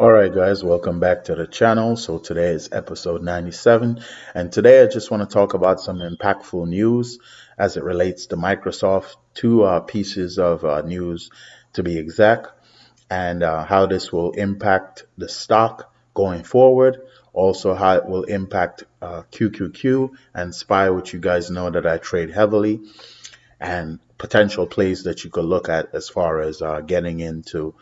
All right, guys, welcome back to the channel. So today is episode 97, and today I just want to talk about some impactful news as it relates to Microsoft. Two pieces of news to be exact, and how this will impact the stock going forward. Also, how it will impact QQQ and SPY, which you guys know that I trade heavily, and potential plays that you could look at as far as getting into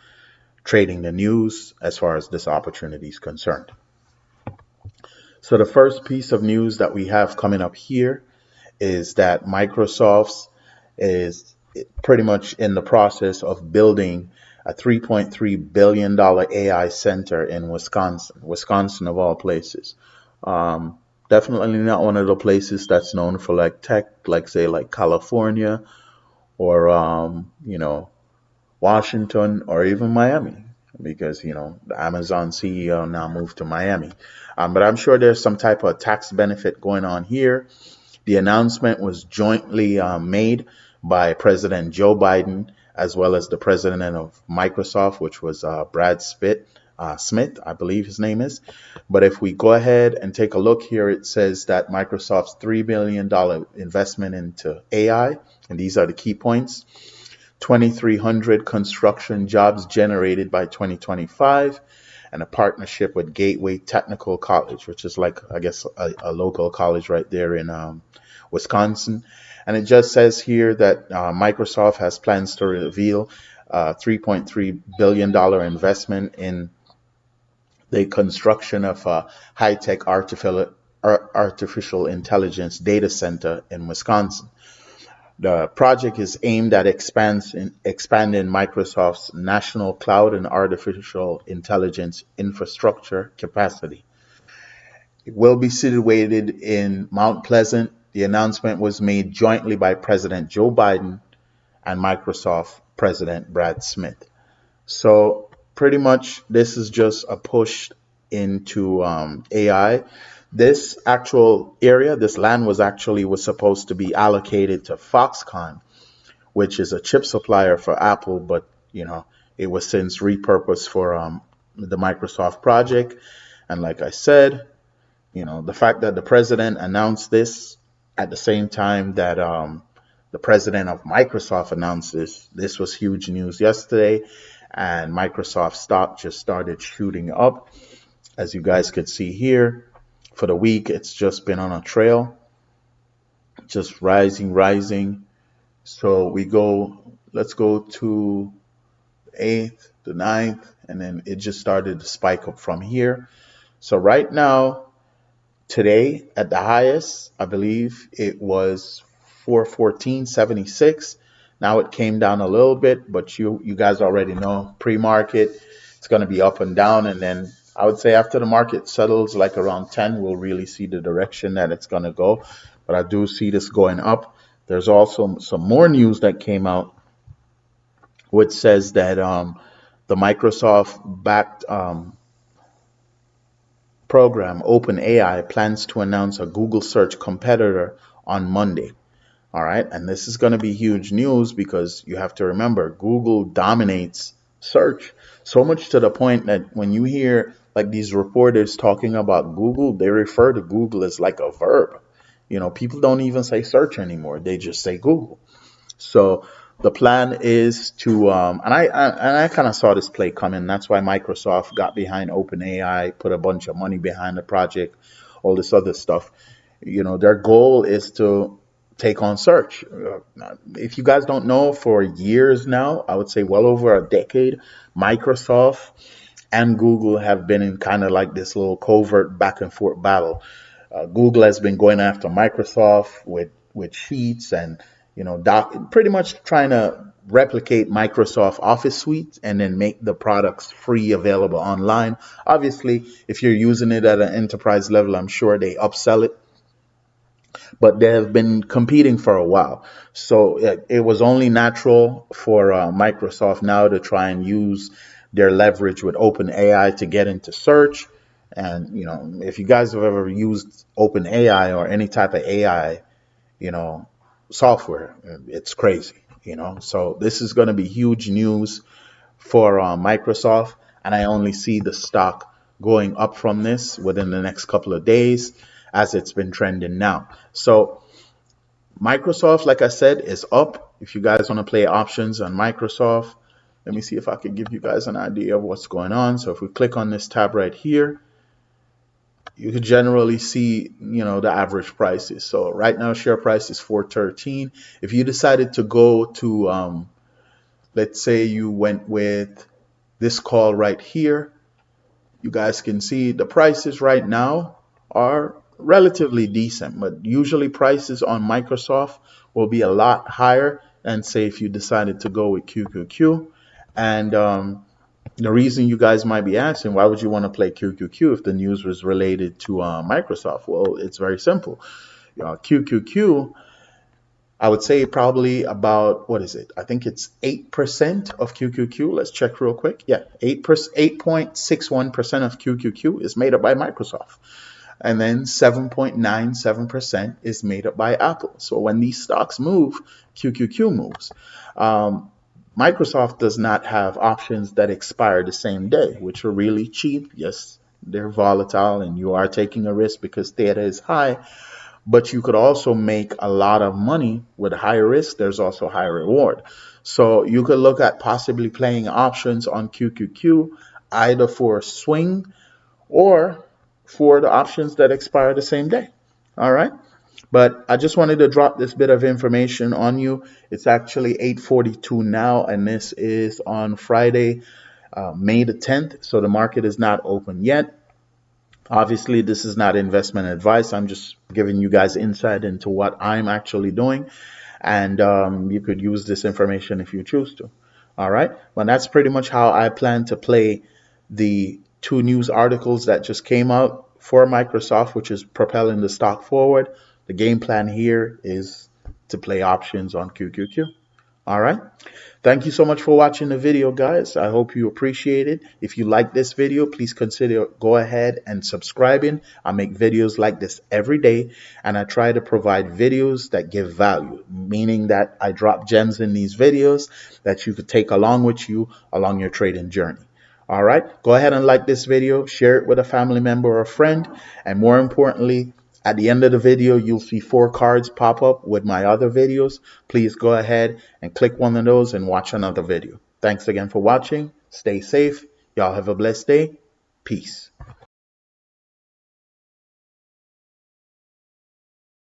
trading the news as far as this opportunity is concerned. So the first piece of news that we have coming up here is that Microsoft is pretty much in the process of building a $3.3 billion AI center in Wisconsin of all places. Definitely not one of the places that's known for like tech, like say like California or Washington, or even Miami, because the Amazon CEO now moved to Miami. But I'm sure there's some type of tax benefit going on here. The announcement was jointly made by President Joe Biden as well as the president of Microsoft, which was Brad Smith, I believe his name is. But if we go ahead and take a look here, it says that Microsoft's $3 billion investment into AI, and these are the key points. 2,300 construction jobs generated by 2025, and a partnership with Gateway Technical College, which is like, I guess, a local college right there in Wisconsin. And it just says here that Microsoft has plans to reveal a $3.3 billion investment in the construction of a high-tech artificial intelligence data center in Wisconsin. The project is aimed at expanding Microsoft's national cloud and artificial intelligence infrastructure capacity. It will be situated in Mount Pleasant. The announcement was made jointly by President Joe Biden and Microsoft President Brad Smith. So pretty much this is just a push into AI. This actual area, this land was supposed to be allocated to Foxconn, which is a chip supplier for Apple, but it was since repurposed for the Microsoft project. And like I said, the fact that the president announced this at the same time that the president of Microsoft announced this was huge news yesterday, and Microsoft stock just started shooting up, as you guys could see here. For the week, it's just been on a trail, just rising. So let's go to the 8th, the 9th, and then it just started to spike up from here. So right now, today at the highest, I believe it was 414.76. Now it came down a little bit, but you guys already know pre-market, it's going to be up and down, and then I would say after the market settles like around 10, we'll really see the direction that it's going to go. But I do see this going up. There's also some more news that came out, which says that the Microsoft-backed program, OpenAI, plans to announce a Google search competitor on Monday. All right. And this is going to be huge news because you have to remember Google dominates search so much to the point that when you hear like these reporters talking about Google, they refer to Google as like a verb. People don't even say search anymore. They just say Google. So the plan is to, and I kind of saw this play coming. That's why Microsoft got behind OpenAI, put a bunch of money behind the project, all this other stuff. Their goal is to take on search. If you guys don't know, for years now, I would say well over a decade, Microsoft and Google have been in kind of like this little covert back and forth battle. Google has been going after Microsoft with Sheets and pretty much trying to replicate Microsoft Office Suite and then make the products free available online. Obviously, if you're using it at an enterprise level, I'm sure they upsell it, but they have been competing for a while. So it was only natural for Microsoft now to try and use their leverage with OpenAI to get into search. And, if you guys have ever used OpenAI or any type of AI, software, it's crazy. So this is going to be huge news for Microsoft. and I only see the stock going up from this within the next couple of days as it's been trending now. So Microsoft, like I said, is up. If you guys want to play options on Microsoft, let me see if I can give you guys an idea of what's going on. So if we click on this tab right here, you can generally see, the average prices. So right now, share price is 413. If you decided to go to, let's say you went with this call right here, you guys can see the prices right now are relatively decent, but usually prices on Microsoft will be a lot higher than say if you decided to go with QQQ. And the reason you guys might be asking, why would you want to play QQQ if the news was related to Microsoft? Well, it's very simple. QQQ, I would say probably about, what is it? I think it's 8% of QQQ. Let's check real quick. Yeah, 8.61% of QQQ is made up by Microsoft. And then 7.97% is made up by Apple. So when these stocks move, QQQ moves. Microsoft does not have options that expire the same day, which are really cheap. Yes, they're volatile and you are taking a risk because data is high, but you could also make a lot of money with higher risk. There's also higher reward. So you could look at possibly playing options on QQQ either for a swing or for the options that expire the same day. All right. But I just wanted to drop this bit of information on you. It's actually 8:42 now, and this is on Friday, May the 10th. So the market is not open yet. Obviously, this is not investment advice. I'm just giving you guys insight into what I'm actually doing. And you could use this information if you choose to. All right. Well, that's pretty much how I plan to play the two news articles that just came out for Microsoft, which is propelling the stock forward. The game plan here is to play options on QQQ. All right. Thank you so much for watching the video, guys. I hope you appreciate it. If you like this video, please consider go ahead and subscribing. I make videos like this every day, and I try to provide videos that give value, meaning that I drop gems in these videos that you could take along with you along your trading journey. All right. Go ahead and like this video, share it with a family member or a friend, and more importantly, at the end of the video, you'll see 4 cards pop up with my other videos. Please go ahead and click one of those and watch another video. Thanks again for watching. Stay safe. Y'all have a blessed day. Peace.